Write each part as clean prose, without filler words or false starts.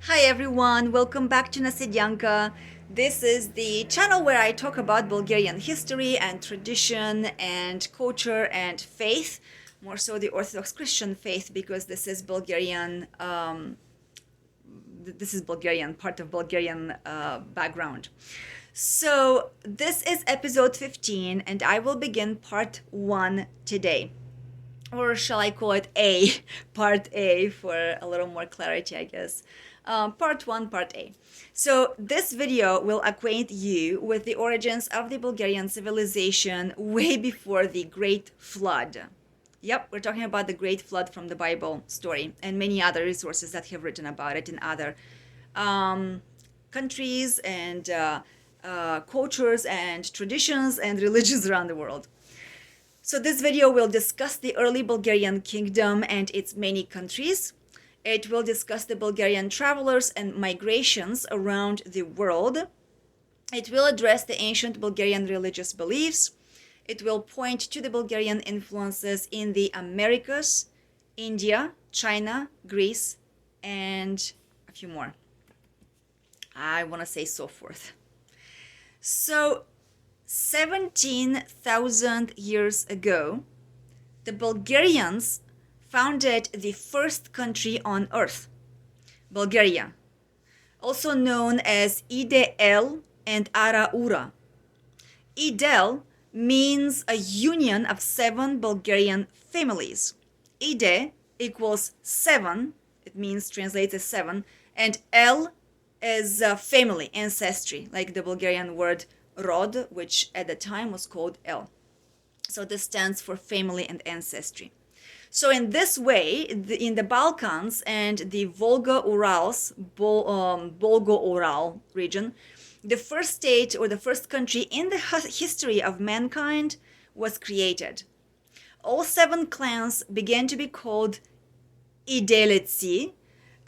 Hi everyone, welcome back to Nasidyanka. This is the channel where I talk about Bulgarian history and tradition and culture and faith, more so the Orthodox Christian faith because this is Bulgarian, part of Bulgarian background. So this is episode 15 and I will begin part 1 today. Or shall I call it A, part A for a little more clarity, I guess. Part 1, part A. So this video will acquaint you with the origins of the Bulgarian civilization way before the Great Flood. Yep, we're talking about the Great Flood from the Bible story and many other resources that have written about it in other countries and cultures and traditions and religions around the world. So this video will discuss the early Bulgarian kingdom and its many countries. It will discuss the Bulgarian travelers and migrations around the world. It will address the ancient Bulgarian religious beliefs. It will point to the Bulgarian influences in the Americas, India, China, Greece, and a few more. I want to say so forth. So 17,000 years ago, the Bulgarians founded the first country on earth, Bulgaria, also known as Idel and Araura. Idel means a union of 7 Bulgarian families. Ide equals 7, it means translates as 7, and El is family, ancestry, like the Bulgarian word Rod, which at the time was called El. So this stands for family and ancestry. So in this way, in the Balkans and the Volga-Ural region, the first state or the first country in the history of mankind was created. All 7 clans began to be called Idelitsi,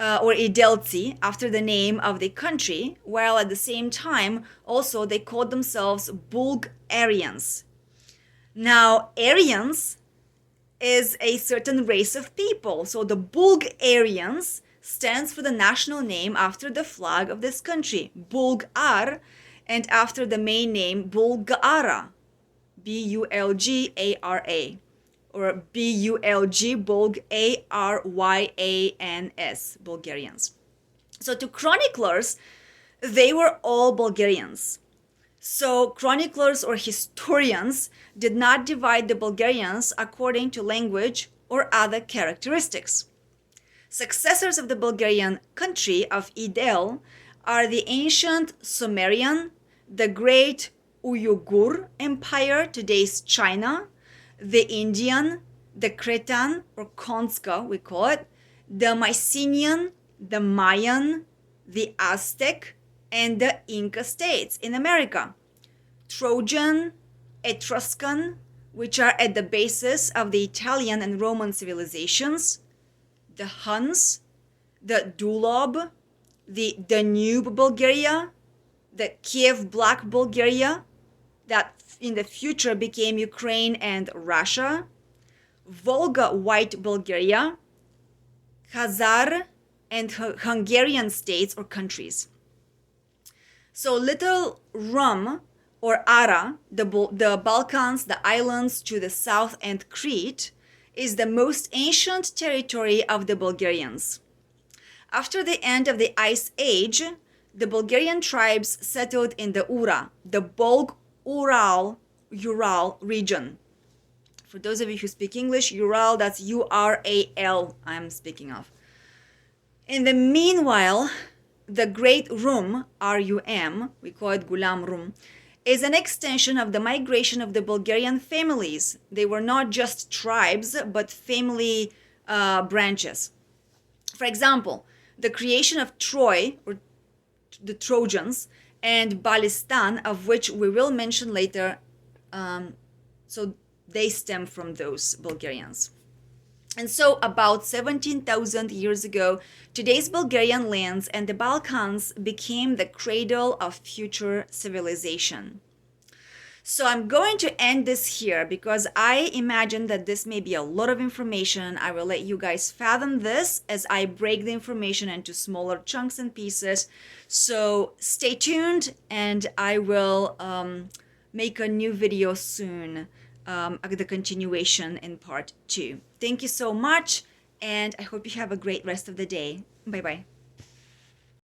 or Ideltsi, after the name of the country, while at the same time also they called themselves Bulgarians. Now, Aryans is a certain race of people, so the Bulgarians stands for the national name after the flag of this country, Bulgar, and after the main name Bulgara, Bulgara, or B-U-L-G, Bulg, A-R-Y-A-N-S, Bulgarians. So to chroniclers, they were all Bulgarians. So chroniclers or historians did not divide the Bulgarians according to language or other characteristics. Successors of the Bulgarian country of Idel are the ancient Sumerian, the great Uyghur Empire, today's China, the Indian, the Cretan or Konska, we call it, the Mycenaean, the Mayan, the Aztec, and the Inca states in America, Trojan, Etruscan, which are at the basis of the Italian and Roman civilizations, the Huns, the Dulob, the Danube Bulgaria, the Kiev Black Bulgaria, that in the future became Ukraine and Russia, Volga White Bulgaria, Khazar, and Hungarian states or countries. So Little Rum or Ara, the Balkans, the islands to the south, and Crete, is the most ancient territory of the Bulgarians. After the end of the Ice Age, the Bulgarian tribes settled in the Ura, the Ural region. For those of you who speak English, Ural, that's U-R-A-L I'm speaking of. In the meanwhile, the Great Rum, R-U-M, we call it Gulam Rum, is an extension of the migration of the Bulgarian families. They were not just tribes, but family branches. For example, the creation of Troy, or the Trojans, and Balistan, of which we will mention later, so they stem from those Bulgarians. And so about 17,000 years ago, today's Bulgarian lands and the Balkans became the cradle of future civilization. So I'm going to end this here because I imagine that this may be a lot of information. I will let you guys fathom this as I break the information into smaller chunks and pieces. So stay tuned, and I will make a new video soon, the continuation in part 2. Thank you so much, and I hope you have a great rest of the day. Bye bye.